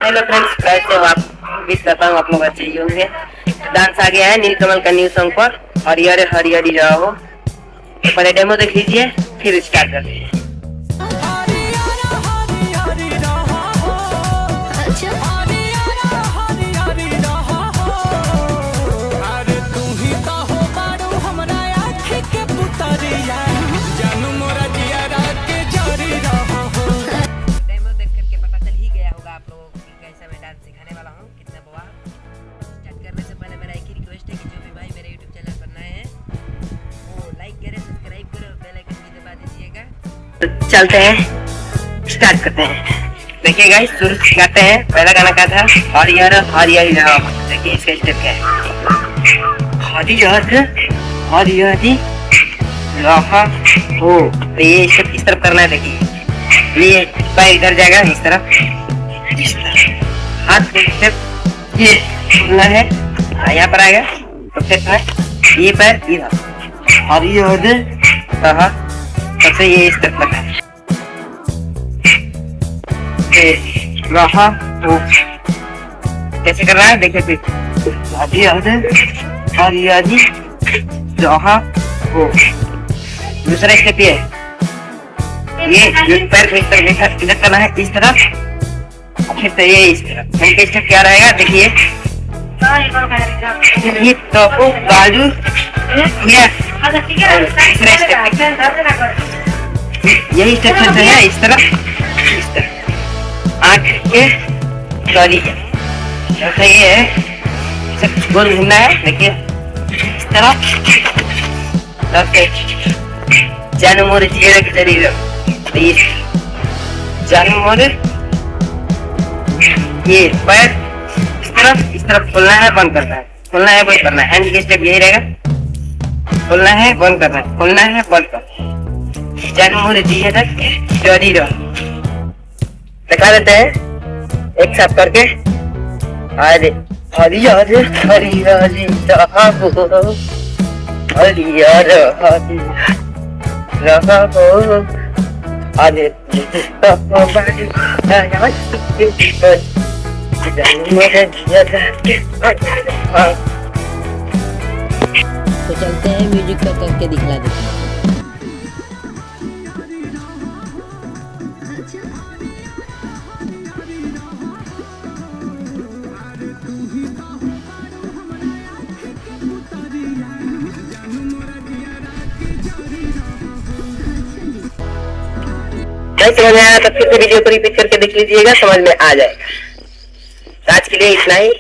Hello friends, कैसे हो आप? उम्मीद करता हूँ आप लोग अच्छे ही होंगे। डांस आ गया है नीलकमल का न्यू सॉन्ग पर, हरियर हरियरी रहो। तो पहले डेमो देख लीजिए, फिर स्टार्ट करते हैं। तो चलते हैं, स्टार्ट करते हैं। देखिए गाइस, शुरू गाते हैं। पहला गाना क्या था? हरियर हरियरी राम। देखिए इसका स्टेप क्या है। हरियर हरियरी राहा हो। तो ये स्टेप इस तरफ करना है। देखिए ये पैर इधर जाएगा, इस तरफ हाथ स्टेप ये करना है। यहाँ पर आएगा तो स्टेप ये पैर इधर हरियर राहा। सबसे ये स्टेप करना है। रहा तो कैसे करना है देखिए। फिर हरियाली रहा हो। दूसरा स्टेप ये पैर को इस तरफ इधर करना है, इस तरफ। फिर तो ये इस तरफ। उनका स्टेप क्या रहेगा देखिए। ये तो बाजू यही स्टेप चलते हैं। इस तरफ आँख के तरीके ऐसा ये है। गोल घूमना है। देखिए इस तरफ जानू मोर चेहरे के शरीर जानू मोर। ये पैर इस तरफ खोलना है, बंद करना है, खोलना है, बंद करना है। हैंड के स्टेप यही रहेगा। खोलना है, बंद करना है, खोलना है, बंद करना है। जानू मोर चेहरे के शरीर दिखा देते हैं एक साथ करके। अरे हरियर हरियरी रहो, हरियर रहो। अरे तो चलते हैं, म्यूजिक का करके दिखला देते हैं। नहीं समझ में आया तो फिर से वीडियो को रिपीट करके देख लीजिएगा, समझ में आ जाएगा। आज के लिए इतना ही।